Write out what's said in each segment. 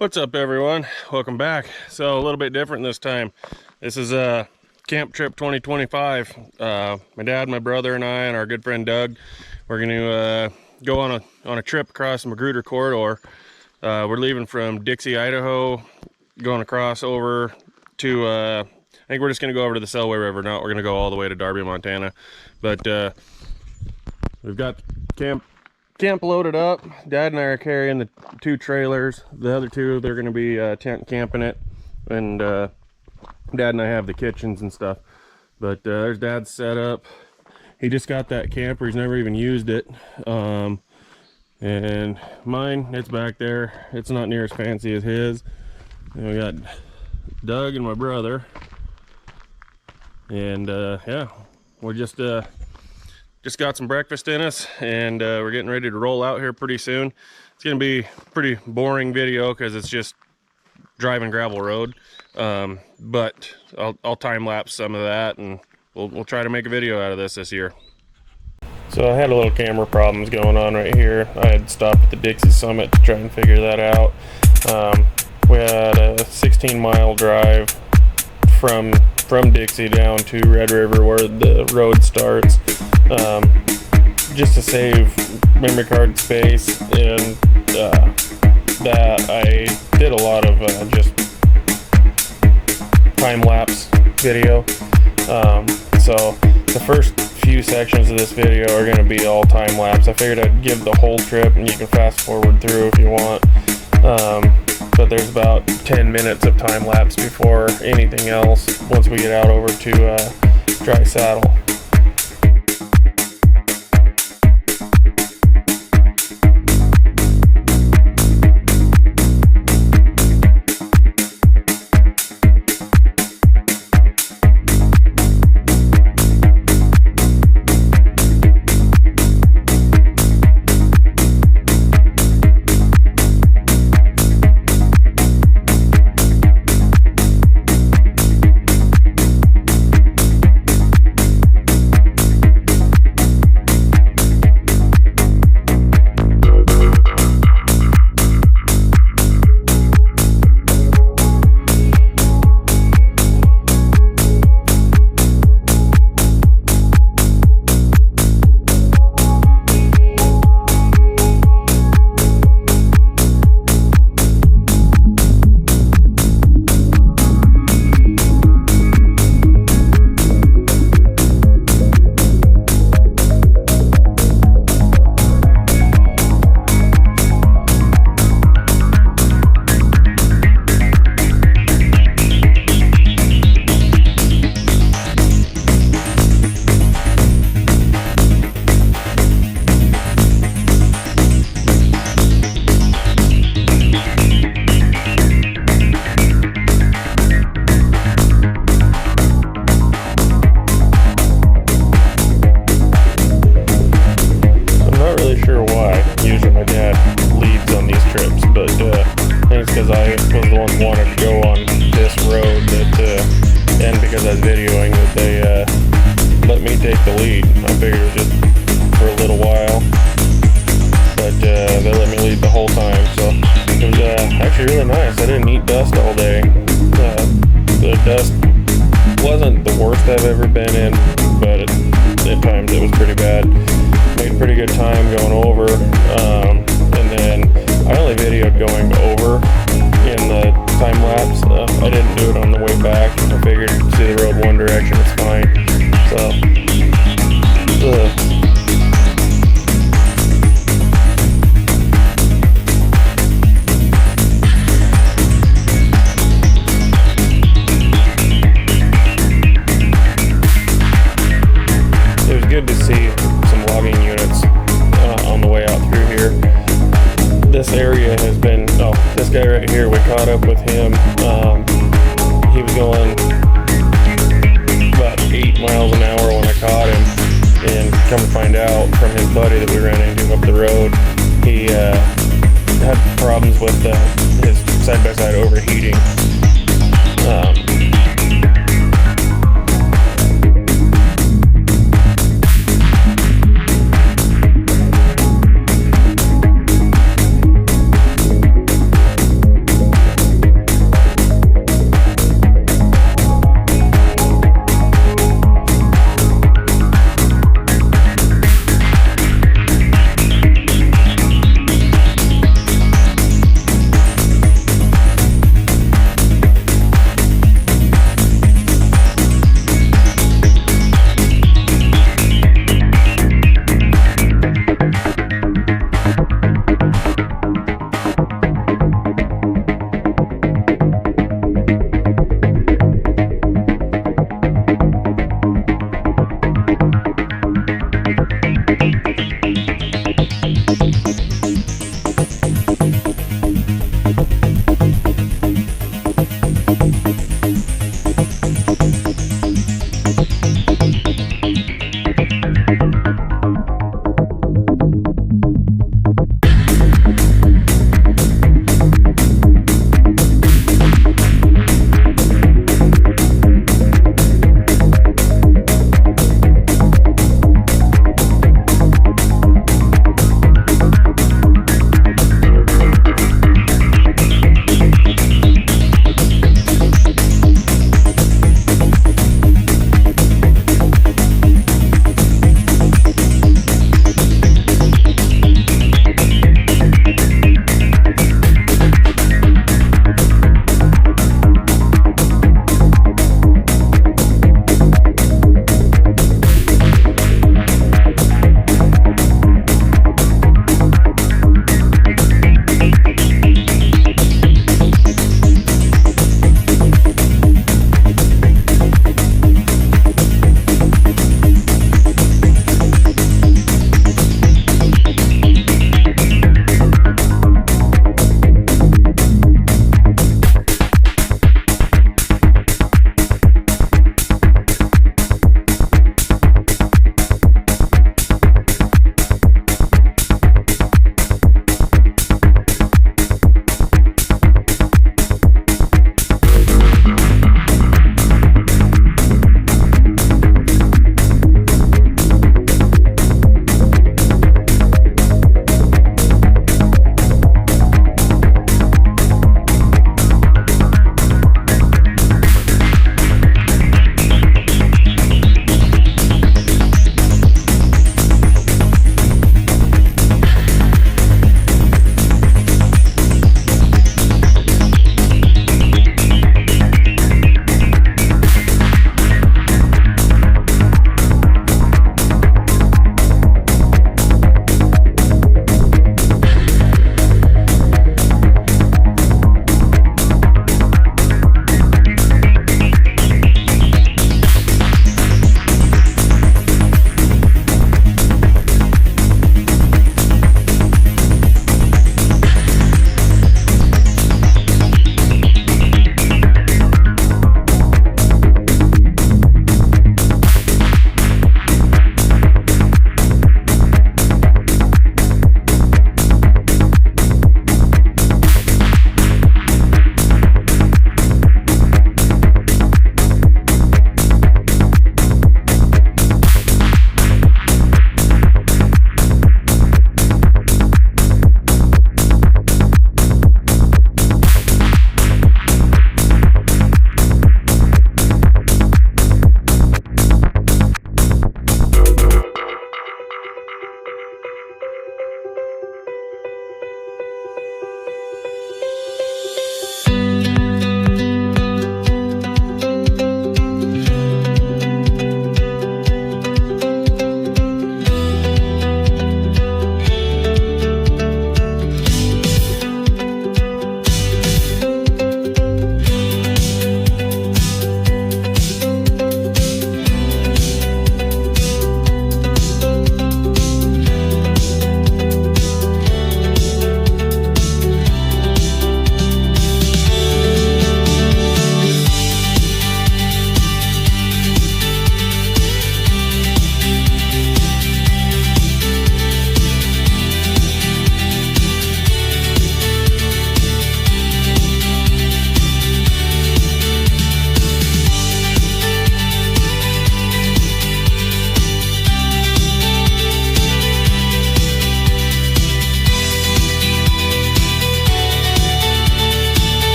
What's up, everyone? Welcome back. So a little bit different this time. This is a camp trip 2025. My dad, my brother, and I, and our good friend Doug, we're going to go on a trip across the Magruder corridor. We're leaving from Dixie, Idaho, going across over to I think we're just going to go over to the Selway River. Now we're going to go all the way to Darby, Montana. But we've got camp loaded up. Dad and I are carrying the two trailers. The other two, they're going to be tent camping it, and Dad and I have the kitchens and stuff. But there's Dad's setup. He just got that camper. He's never even used it. And mine, it's back there. It's not near as fancy as his. And we got Doug and my brother. And yeah, we're just got some breakfast in us, and we're getting ready to roll out here pretty soon. It's gonna be a pretty boring video because it's just driving gravel road, but I'll time lapse some of that, and we'll try to make a video out of this year. So I had a little camera problems going on right here. I had stopped at the Dixie Summit to try and figure that out. We had a 16-mile drive from Dixie down to Red River where the road starts, just to save memory card space, and that I did a lot of just time-lapse video. So the first few sections of this video are going to be all time-lapse. I figured I'd give the whole trip, and you can fast forward through if you want. But there's about 10 minutes of time lapse before anything else once we get out over to Dry Saddle. I was the one who wanted to go on this road, and because I was videoing that they let me take the lead. I figured it was just for a little while, but they let me lead the whole time, so it was actually really nice. I didn't eat dust all day. The dust wasn't the worst I've ever been in, but at times it was pretty bad. Made a pretty good time going over, and then I only videoed going over in the time lapse. I didn't do it on the way back. I figured to see the road one direction is fine. It was good to see some logging units on the way out through here. This area has been, this guy right here, we caught up with him. He was going about 8 miles an hour when I caught him, and come to find out from his buddy that we ran into up the road, he had problems with his side-by-side overheating.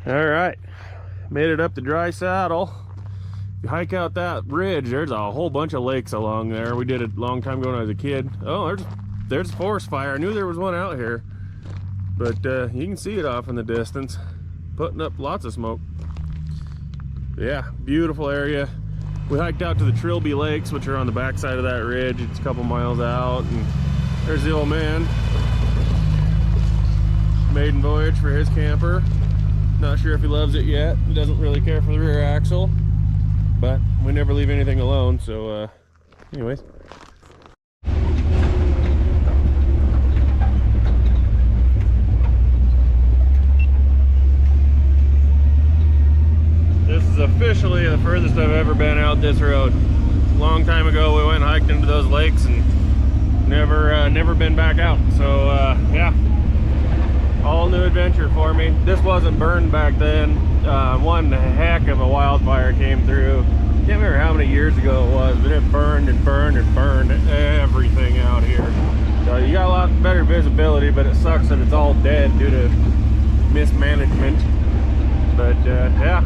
All right, made it up the Dry Saddle. You hike out that ridge, there's a whole bunch of lakes along there. We did it a long time ago when I was a kid. Oh, there's a forest fire. I knew there was one out here, but you can see it off in the distance, putting up lots of smoke. Yeah, beautiful area. We hiked out to the Trilby Lakes, which are on the backside of that ridge. It's a couple miles out, and there's the old man. Maiden voyage for his camper. Not sure if he loves it yet. He doesn't really care for the rear axle, but we never leave anything alone, so anyways. This is officially the furthest I've ever been out this road. A long time ago we went and hiked into those lakes and never been back out. So yeah, all new adventure for me. This wasn't burned back then. One heck of a wildfire came through. Can't remember how many years ago it was, but it burned and burned and burned everything out here. So you got a lot better visibility, but it sucks that it's all dead due to mismanagement. But yeah.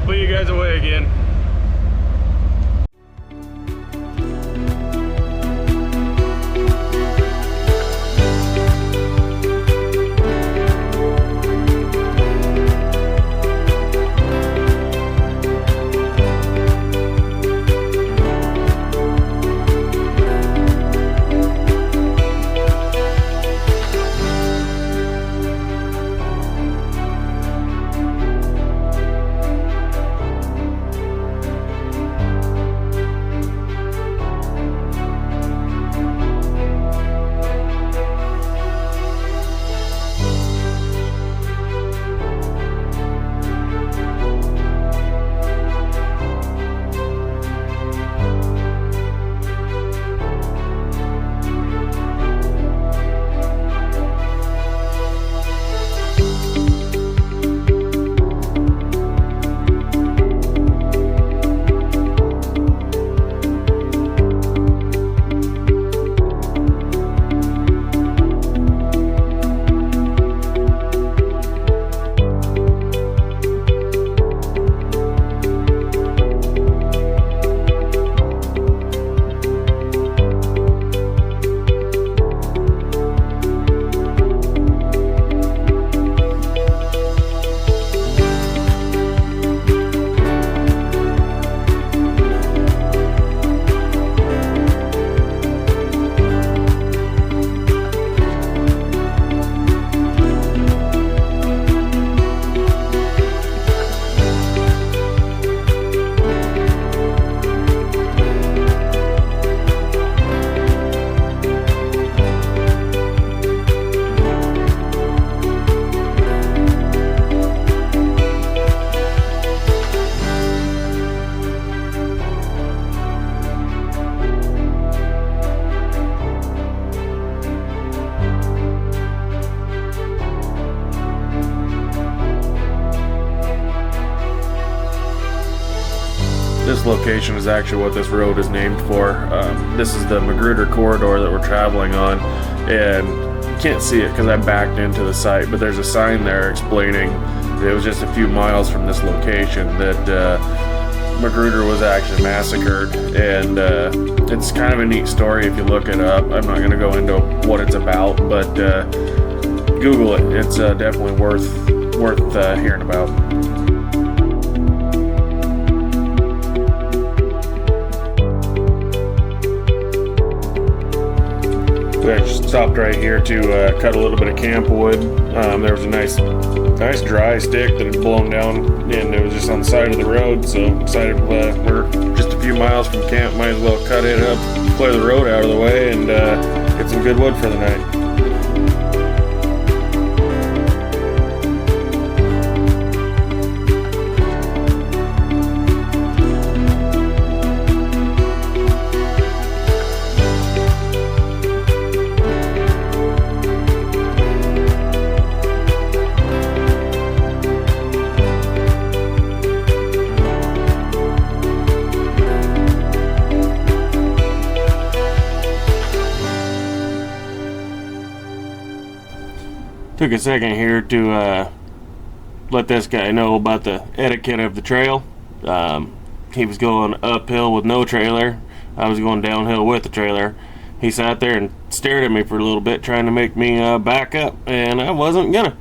to put you guys away again. This location is actually what this road is named for. This is the Magruder corridor that we're traveling on, and you can't see it because I backed into the site, but there's a sign there explaining that it was just a few miles from this location that Magruder was actually massacred, and it's kind of a neat story if you look it up. I'm not going to go into what it's about, but Google it. It's definitely worth hearing about. We actually stopped right here to cut a little bit of camp wood. There was a nice dry stick that had blown down, and it was just on the side of the road. So decided we're just a few miles from camp, might as well cut it up, clear the road out of the way, and get some good wood for the night. Took a second here to let this guy know about the etiquette of the trail. He was going uphill with no trailer. I was going downhill with the trailer. He sat there and stared at me for a little bit, trying to make me back up, and I wasn't gonna.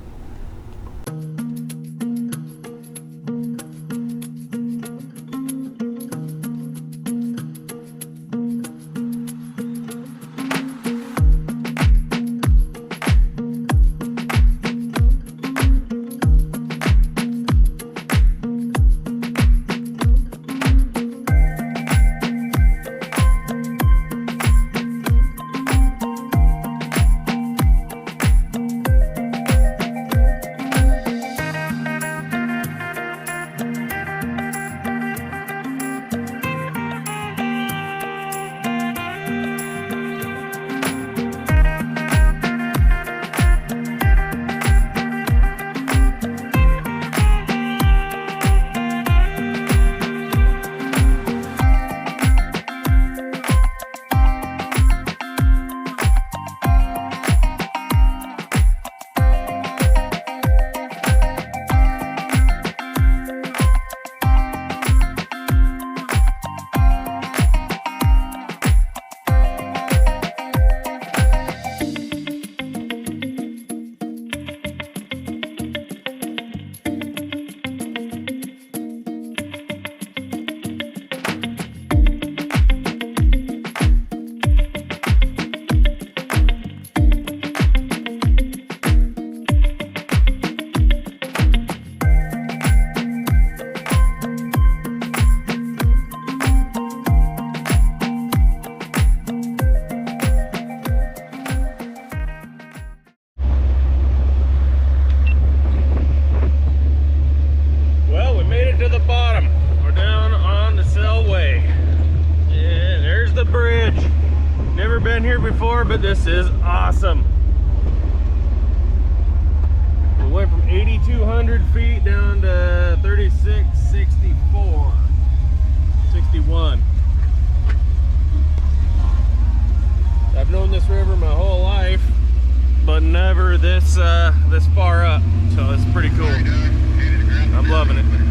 before, but this is awesome. We went from 8,200 feet down to 3664, 61. I've known this river my whole life, but never this this far up, so it's pretty cool. I'm loving it.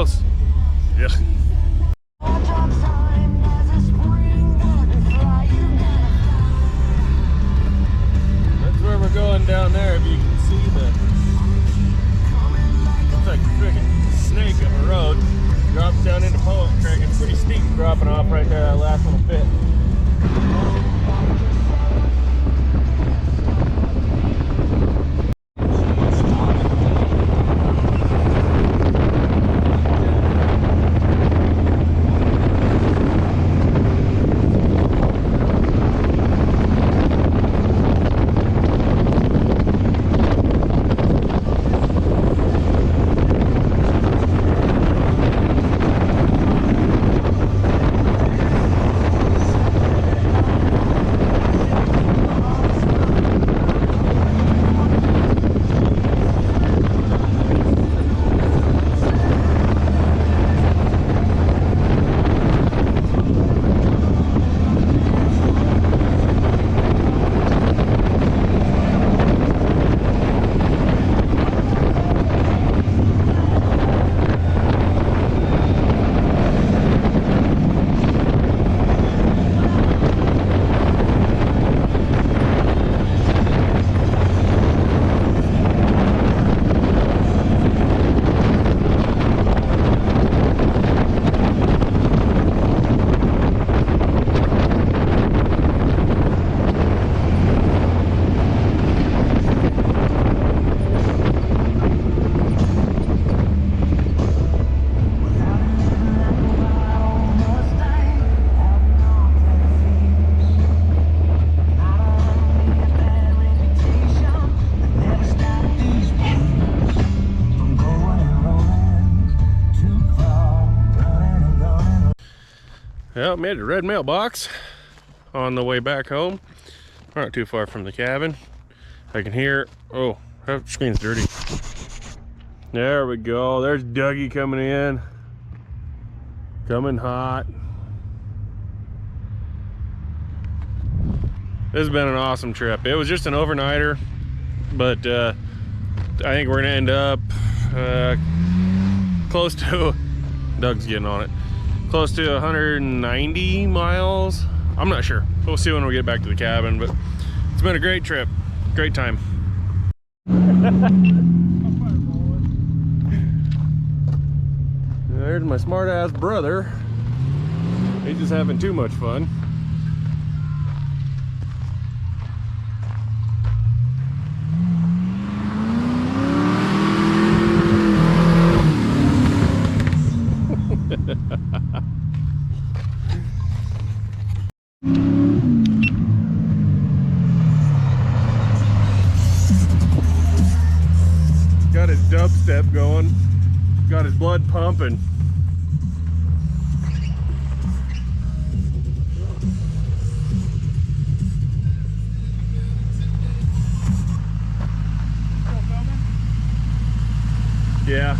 close. Yeah. That's where we're going down there. If you can see the, looks like a freaking snake of a road. Drops down into Poet Creek. It's pretty steep dropping off right there, that last little bit. Well, made a red mailbox on the way back home. Not too far from the cabin. I can hear, oh, that screen's dirty. There we go. There's Dougie coming in. Coming hot. This has been an awesome trip. It was just an overnighter, but I think we're gonna end up close to, Doug's getting on it, close to 190 miles. I'm not sure. We'll see when we get back to the cabin, but it's been a great trip. Great time. There's my smart ass brother. He's just having too much fun. Got his dubstep going, got his blood pumping. Yeah.